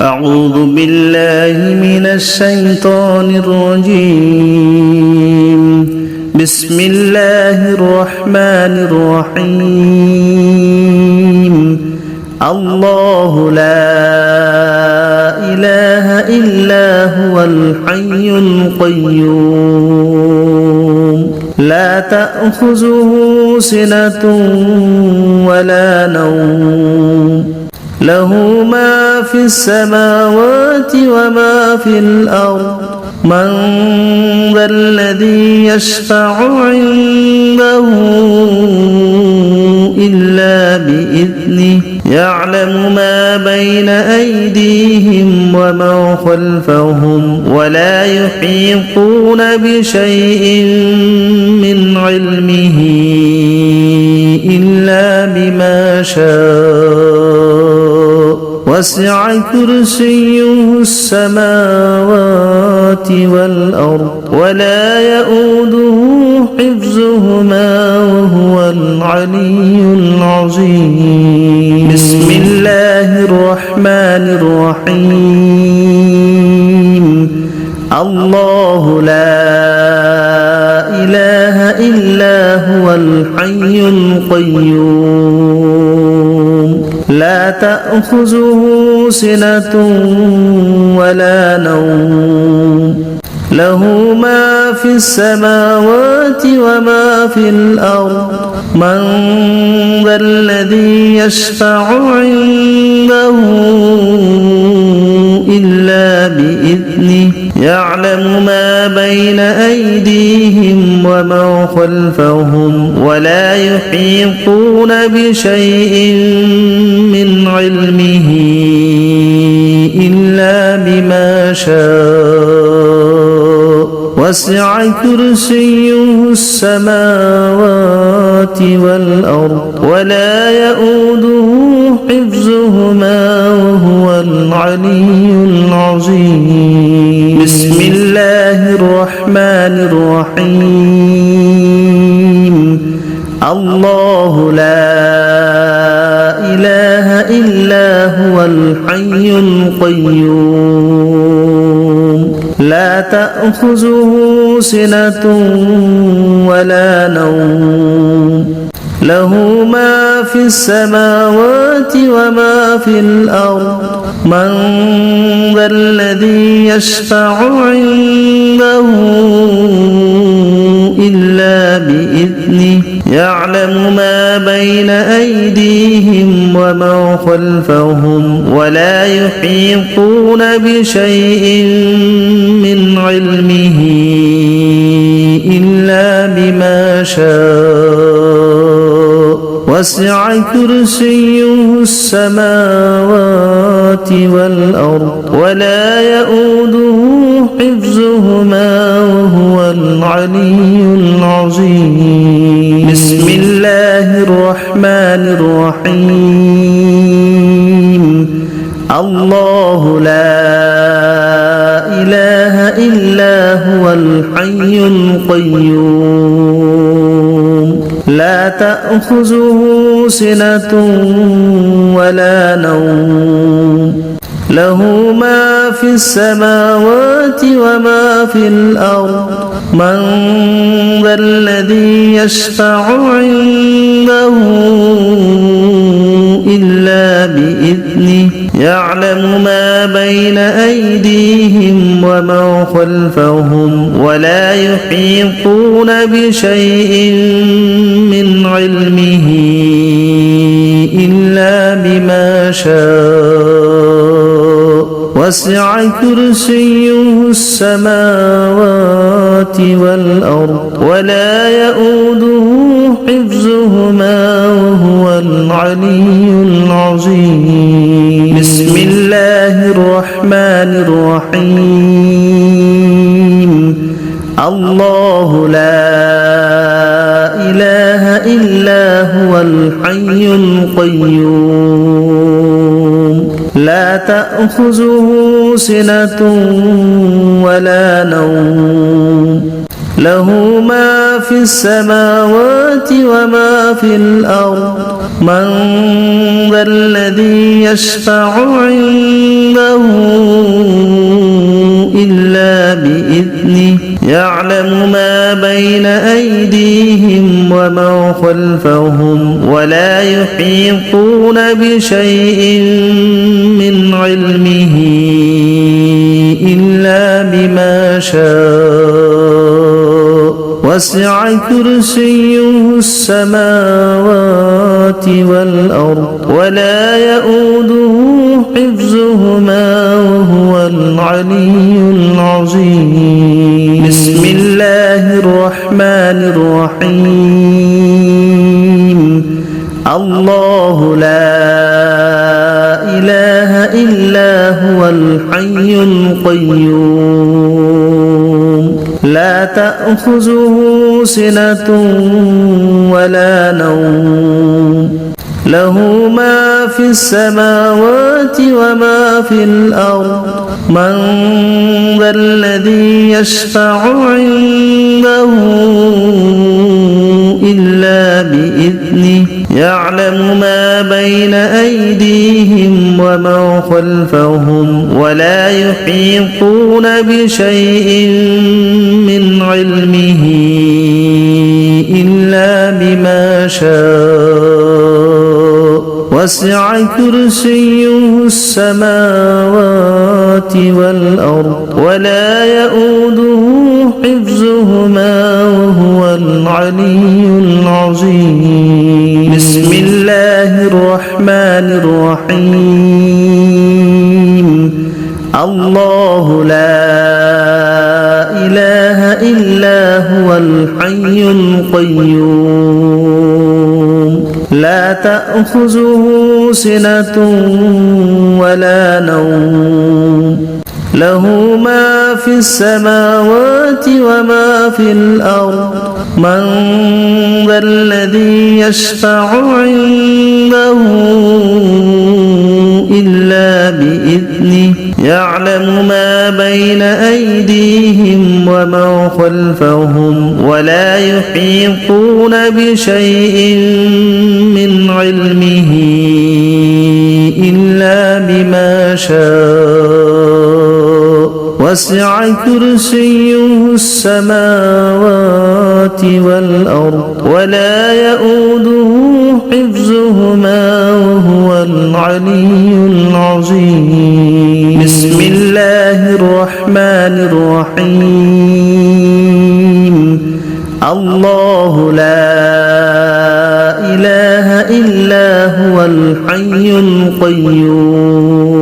أعوذ بالله من الشيطان الرجيم بسم الله الرحمن الرحيم الله لا إله إلا هو الحي القيوم لا تأخذه سنة ولا نوم له ما في السماوات وما في الأرض من ذا الذي يشفع عنده إلا بإذنه يعلم ما بين أيديهم وما خلفهم ولا يحيطون بشيء من علمه إلا بما شاء وسع كرسيه السماوات والأرض ولا يؤوده حفظهما وهو العلي العظيم بسم الله الرحمن الرحيم الله لا إله إلا هو الحي القيوم لا تأخذه سنة ولا نوم له ما في السماوات وما في الأرض من ذا الذي يشفع عنده إلا بإذنه يعلم ما بين أيديهم وما خلفهم ولا يحيطون بشيء من علمه إلا بما شاء وسع كرسيه السماوات والأرض ولا يؤوده حفظهما وهو العلي العظيم بسم الله الرحمن الرحيم الله لا إله إلا هو الحي القيوم لا تأخذه سنة ولا نوم له ما في السماوات وما في الأرض من ذا الذي يشفع عنده إلا بإذنه يعلم ما بين أيديهم وما خلفهم ولا يحيطون بشيء من علمه إلا بما شاء وسع كرسيه السماوات والأرض ولا يؤوده حفظهما وهو العلي العظيم بسم الله الرحمن الرحيم الله لا إله إلا هو الحي القيوم لا تأخذه سنة ولا نوم له ما في السماوات وما في الأرض من ذا الذي يشفع عنده إلا بإذنه يعلم ما بين أيديهم وما خلفهم ولا يحيطون بشيء من علمه إلا بما شاء وسع كرسيه السماوات والأرض ولا يؤوده حفظهما وهو العلي العظيم بسم الله الرحمن الرحيم الله لا إله إلا هو الحي القيوم لا تأخذه سنة ولا نوم له ما في السماوات وما في الأرض من ذا الذي يشفع عنده يعلم ما بين أيديهم وما خلفهم ولا يحيطون بشيء من علمه إلا بما شاء وسع كرسيه السماوات والأرض ولا يؤوده حفظهما وهو العلي العظيم بسم الله الرحمن الرحيم الله لا إله إلا هو الحي القيوم لا تأخذه سنة ولا نوم له ما في السماوات وما في الأرض من ذا الذي يشفع عنده إلا بإذنه يعلم ما بين أيديهم وما خلفهم ولا يحيطون بشيء من علمه إلا بما شاء وسع كرسيه السماوات والأرض ولا يؤوده حفظهما وهو العلي العظيم بسم الله الرحمن الرحيم الله لا إله إلا هو الحي القيوم لا تأخذه سنة ولا نوم له ما في السماوات وما في الأرض من ذا الذي يشفع عنده إلا بإذنه يعلم ما بين أيديهم وما خلفهم ولا يحيطون بشيء من علمه إلا بما شاء وسع كرسيه السماوات والأرض ولا يؤوده حفظهما وهو العلي العظيم بسم الله الرحمن الرحيم الله لا إله إلا هو الحي القيوم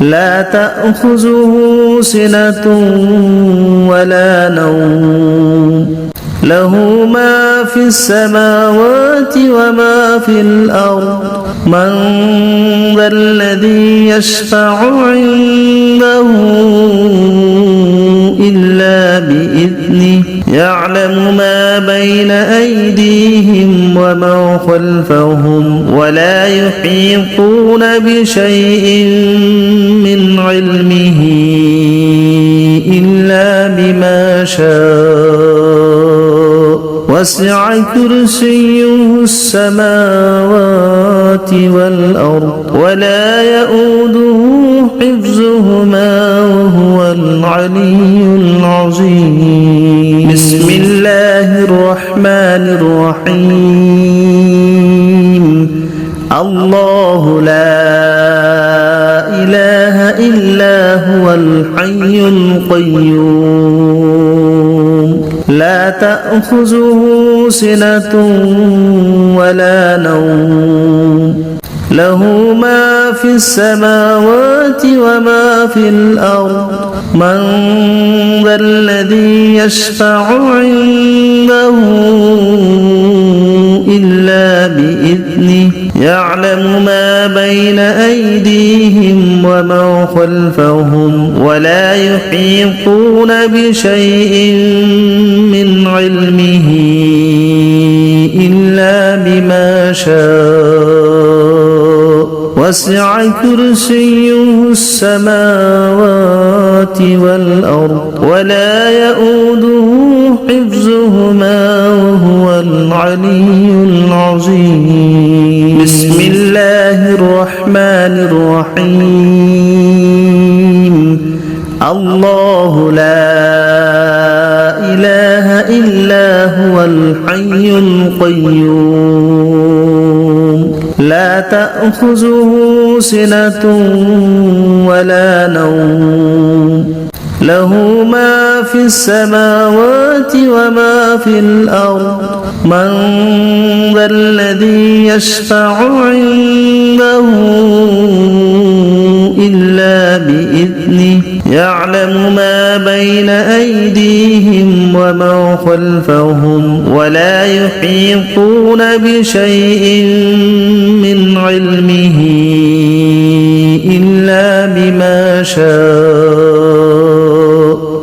لا تأخذه سنة ولا نوم له ما في السماوات وما في الأرض من ذا الذي يشفع عنده إلا بإذنه يعلم ما بين أيديهم وما خلفهم ولا يحيطون بشيء من علمه إلا بما شاء وسع كرسيه السماوات والأرض ولا يؤوده حفظهما وهو العلي العظيم بسم الله الرحمن الرحيم الله لا إله إلا هو الحي القيوم لا تأخذه سنة ولا نوم له ما في السماوات وما في الأرض من ذا الذي يشفع عنده إلا بإذنه يعلم ما بين أيديهم وما خلفهم ولا يحيطون بشيء من علمه إلا بما شاء وسع كرسيه السماوات والأرض ولا يؤوده حفظهما وهو العلي العظيم بسم الله الرحمن الرحيم الله لا الحي القيوم لا تأخذه سنة ولا نوم له ما في السماوات وما في الأرض من ذا الذي يشفع عنده إلا بإذنه يعلم ما بين أيديهم وما خلفهم ولا يحيطون بشيء من علمه إلا بما شاء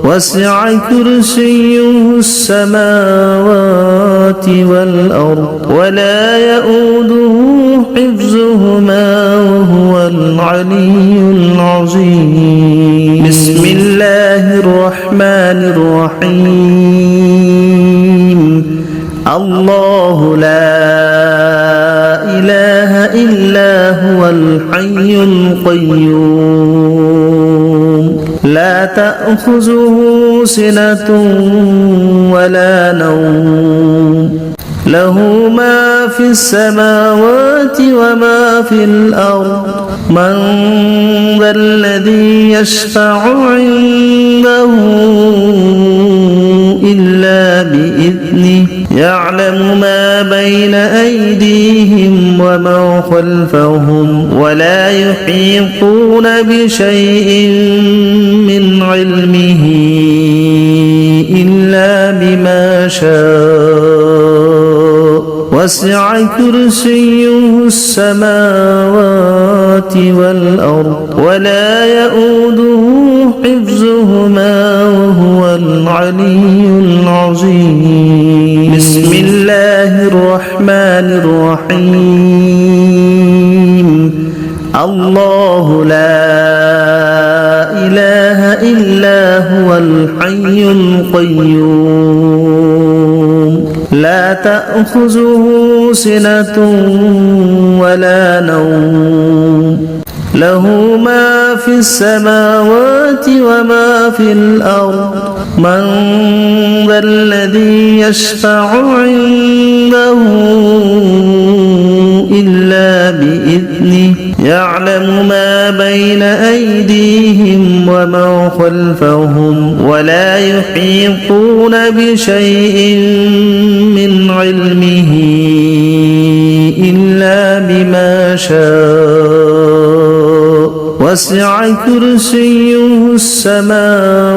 وسع كرسيه السماوات والأرض ولا يؤوده حفظهما وهو العلي العظيم بسم الله الرحمن الرحيم الله لا إله إلا هو الحي القيوم لا تأخذه سنة ولا نوم له ما في السماوات وما في الأرض من ذا الذي يشفع عنده إلا بإذنه يعلم ما بين أيديهم وما خلفهم ولا يحيطون بشيء من علمه إلا بما شاء وسع كرسيه السماوات والأرض ولا يؤوده حفظهما وهو العلي العظيم بسم الله الرحمن الرحيم الله لا إله إلا هو الحي القيوم لا تأخذه سنة ولا نوم له ما في السماوات وما في الأرض من ذا الذي يشفع عنده إلا بإذنه يعلم ما بين أيديهم وما خلفهم ولا يحيطون بشيء من علمه إلا بما شاء وسع كرسيه السماوات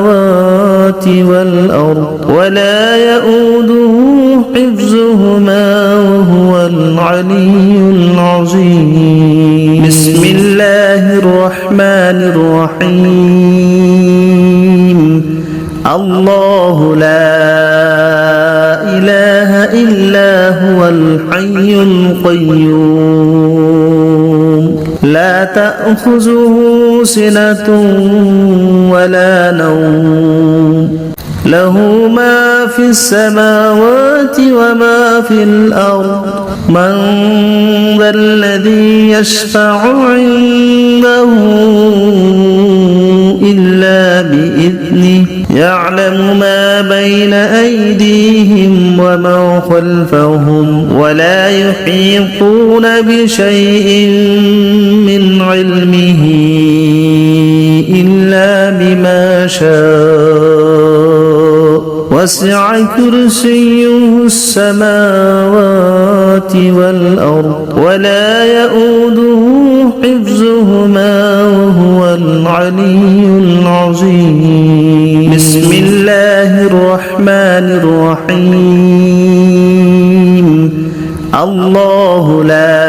والأرض ولا يؤوده حفظهما وهو العلي العظيم بسم الله الرحمن الرحيم الله لا إله إلا هو الحي القيوم لا تأخذه سنة ولا نوم له ما في السماوات وما في الأرض من ذا الذي يشفع عنده إلا بإذنه يعلم ما بين أيديهم وما خلفهم ولا يحيطون بشيء من علمه إلا بما شاء وسع كرسيه السماوات والأرض ولا يؤوده حفظهما وهو العلي العظيم بسم الله الرحمن الرحيم الله لا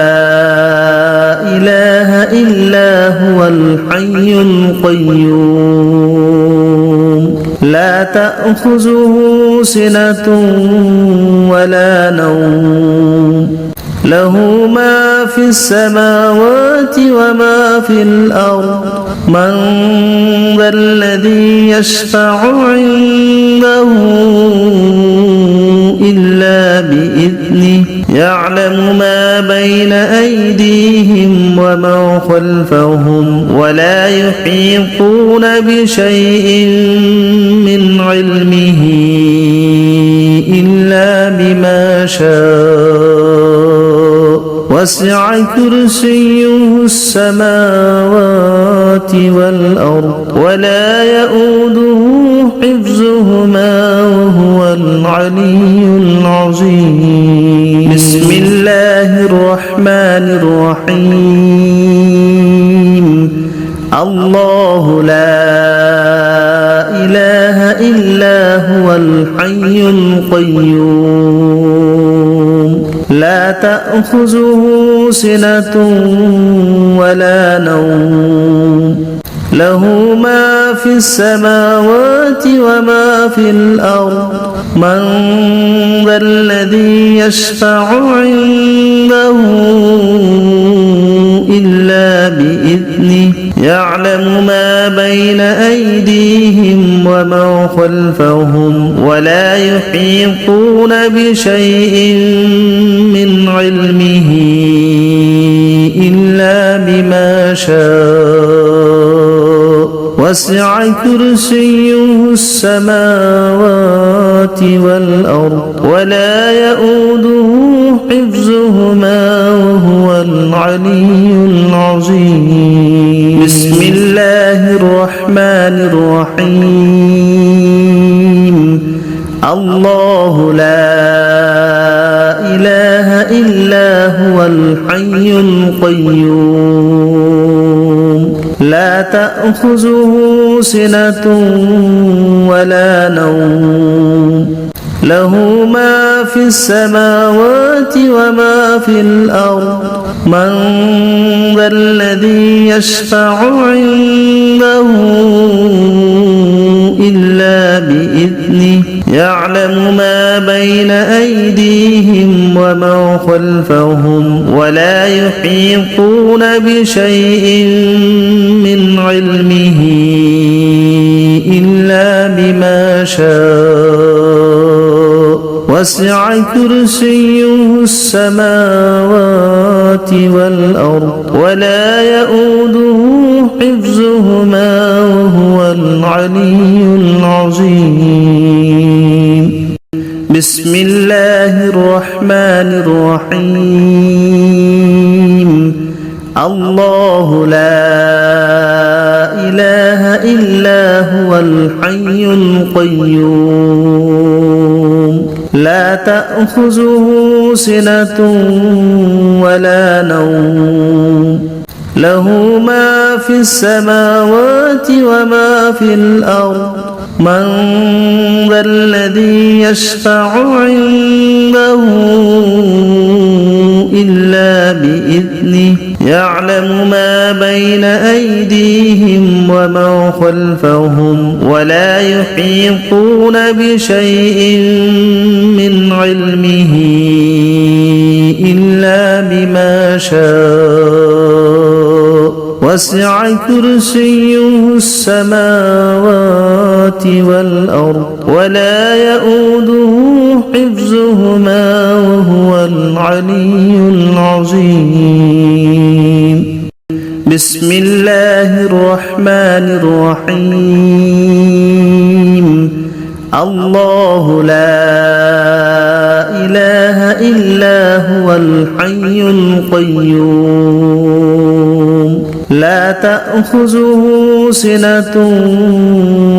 إله إلا هو الحي القيوم لا تأخذه سنة ولا نوم له ما في السماوات وما في الأرض من ذا الذي يشفع عنده إلا بإذنه يعلم ما بين أيديهم وما خلفهم ولا يحيطون بشيء من علمه إلا بما شاء وسع كرسيه السماوات والأرض ولا يؤوده حفظهما وهو العلي العظيم بسم الله الرحمن الرحيم الله لا إله إلا هو الحي القيوم لا تأخذه سنة ولا نوم له ما في السماوات وما في الأرض من ذا الذي يشفع عنده إلا بإذنه يعلم ما بين أيديهم وما خلفهم ولا يحيطون بشيء من علمه إلا بما شاء وسع كرسيه السماوات والأرض ولا يؤوده حفظهما وهو العلي العظيم بسم الله الرحمن الرحيم الله لا إله إلا هو الحي القيوم لا تأخذه سنة ولا نوم له ما في السماوات وما في الأرض من ذا الذي يشفع عنده إلا بإذنه يعلم ما بين أيديهم وما خلفهم ولا يحيطون بشيء من علمه إلا بما شاء وسع كرسيه السماوات والأرض ولا يؤوده حفظهما وهو العلي العظيم بسم الله الرحمن الرحيم الله لا إله إلا هو الحي القيوم لا تأخذه سنة ولا نوم له ما في السماوات وما في الأرض من ذا الذي يشفع عنده إلا بإذنه يعلم ما بين أيديهم وما خلفهم ولا يحيطون بشيء من علمه إلا بما شاء وسع كرسيه السماوات والأرض ولا يؤوده حفظهما وهو العلي العظيم بسم الله الرحمن الرحيم الله لا إله إلا هو الحي القيوم لا تأخذه سنة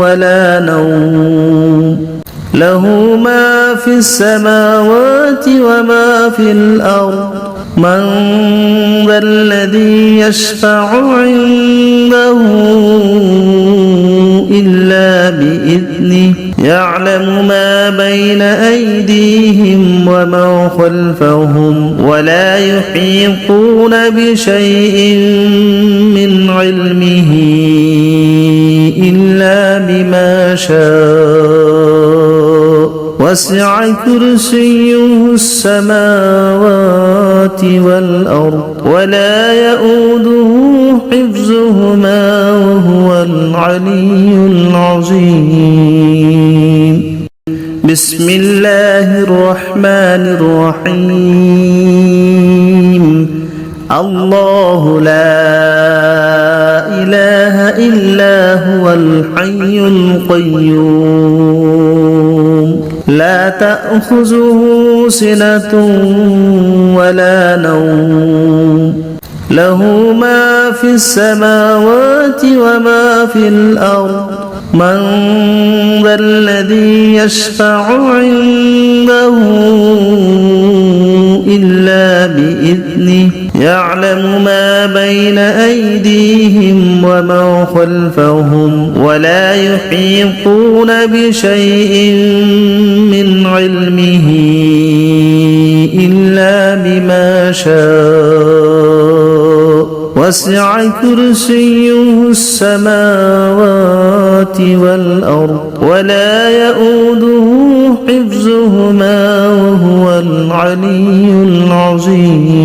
ولا نوم له ما في السماوات وما في الأرض من ذا الذي يشفع عنده إلا بإذنه يعلم ما بين أيديهم وما خلفهم ولا يحيطون بشيء من علمه إلا بما شاء وسع كرسيه السماوات والأرض ولا يؤوده حفظهما وهو العلي العظيم بسم الله الرحمن الرحيم الله لا إله إلا هو الحي القيوم لا تأخذه سنة ولا نوم له ما في السماوات وما في الأرض من ذا الذي يشفع عنده إلا بإذنه يعلم ما بين أيديهم وما خلفهم ولا يحيطون بشيء من علمه إلا بما شاء وسع كرسيه السماوات والأرض ولا يؤوده حفظهما وهو العلي العظيم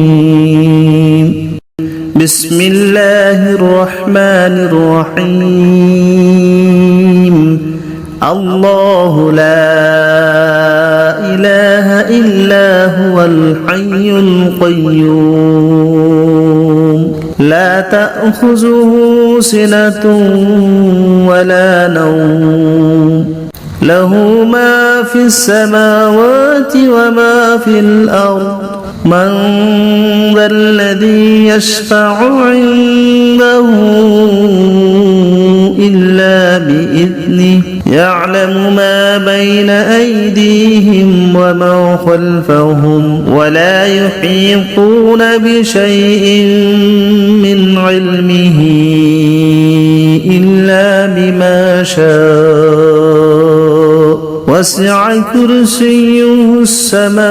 بسم الله الرحمن الرحيم الله لا إله إلا هو الحي القيوم لا تأخذه سنة ولا نوم له ما في السماوات وما في الأرض من ذا الذي يشفع عنده إلا بإذنه يعلم ما بين أيديهم وما خلفهم ولا يحيطون بشيء من علمه إلا بما شاء وسع كرسيه السماوات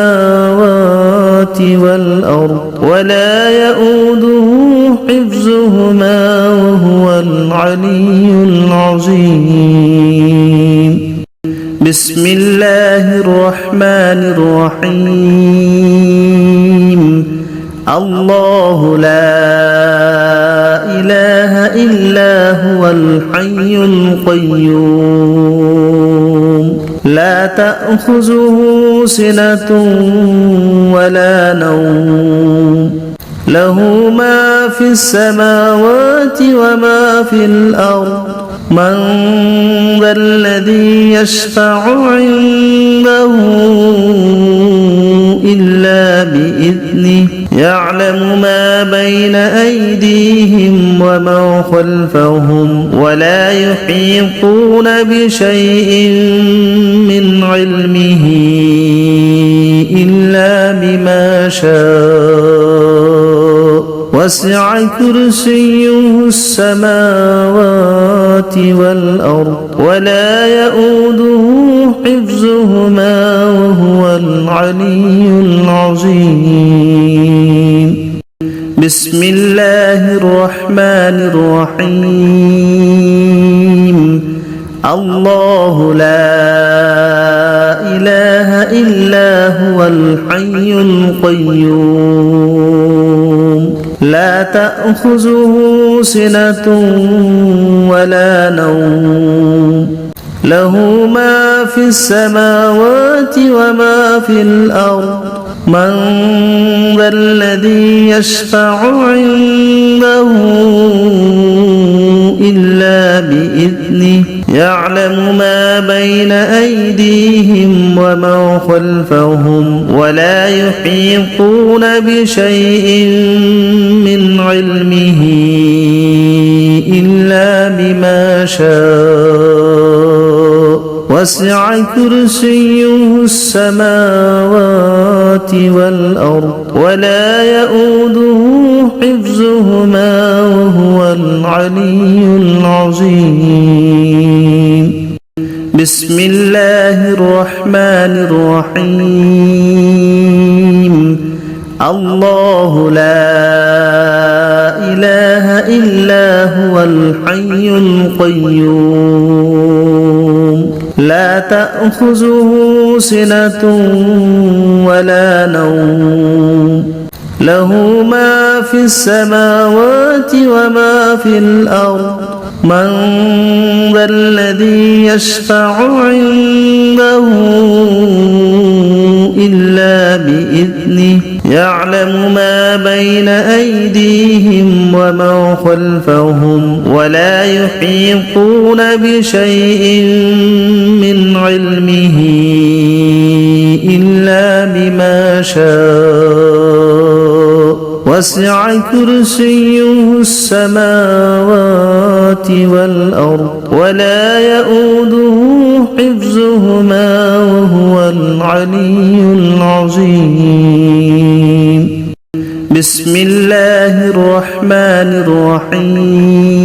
والأرض ولا يؤوده حفظهما وهو العلي العظيم بسم الله الرحمن الرحيم الله لا إله إلا هو الحي القيوم لا تأخذه سنة ولا نوم له ما في السماوات وما في الأرض من ذا الذي يشفع عنده إلا بإذنه يعلم ما بين أيديهم وما خلفهم ولا يحيطون بشيء من علمه إلا بما شاء وسع كرسيه السماوات والأرض ولا يؤوده حفظهما وهو العلي العظيم بسم الله الرحمن الرحيم الله لا إله إلا هو الحي القيوم لا تأخذه سنة ولا نوم له ما في السماوات وما في الأرض من ذا الذي يشفع عنده إلا بإذنه يعلم ما بين أيديهم وما خلفهم ولا يحيطون بشيء من علمه إلا بما شاء وسع كرسيه السماوات والأرض ولا يؤوده حفظهما وهو العلي العظيم بسم الله الرحمن الرحيم الله لا إله إلا هو الحي القيوم لا تأخذه سنة ولا نوم له ما في السماوات وما في الأرض من ذا الذي يشفع عنده إلا بإذنه يعلم ما بين أيديهم وما خلفهم ولا يحيطون بشيء من علمه شاء وسع كرسيه السماوات والأرض ولا يؤوده حفظهما وهو العلي العظيم بسم الله الرحمن الرحيم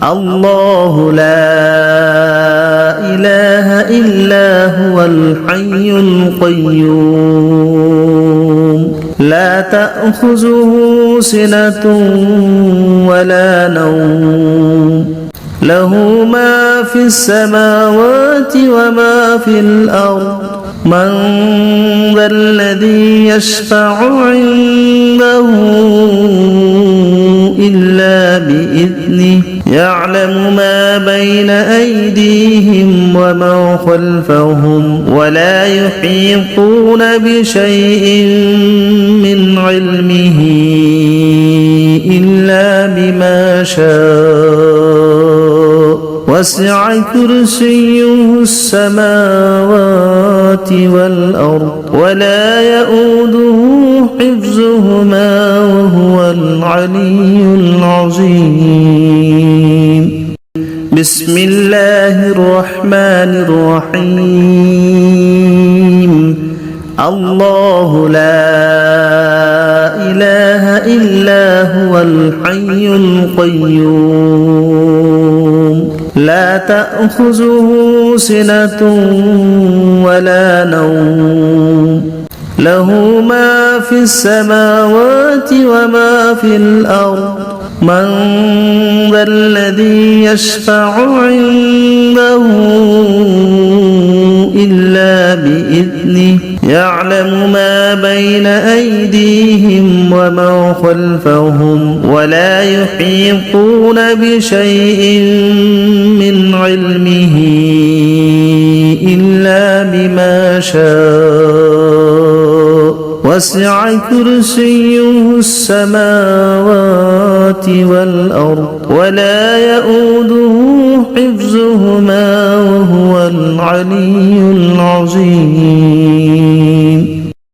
الله لا إله إلا هو الحي القيوم لا تأخذه سنة ولا نوم له ما في السماوات وما في الأرض من ذا الذي يشفع عنده إلا بإذنه يعلم ما بين أيديهم وما خلفهم ولا يحيطون بشيء من علمه إلا بما شاء وسع كرسيه السماوات والأرض ولا يؤوده حفظهما وهو العلي العظيم بسم الله الرحمن الرحيم الله لا إله إلا هو الحي القيوم لا تأخذه سنة ولا نوم له ما في السماوات وما في الأرض من ذا الذي يشفع عنده إلا بإذنه يعلم ما بين أيديهم وما خلفهم ولا يحيطون بشيء من علمه إلا بما شاء وسع كرسيه السماوات والأرض ولا يؤوده حفظهما وهو العلي العظيم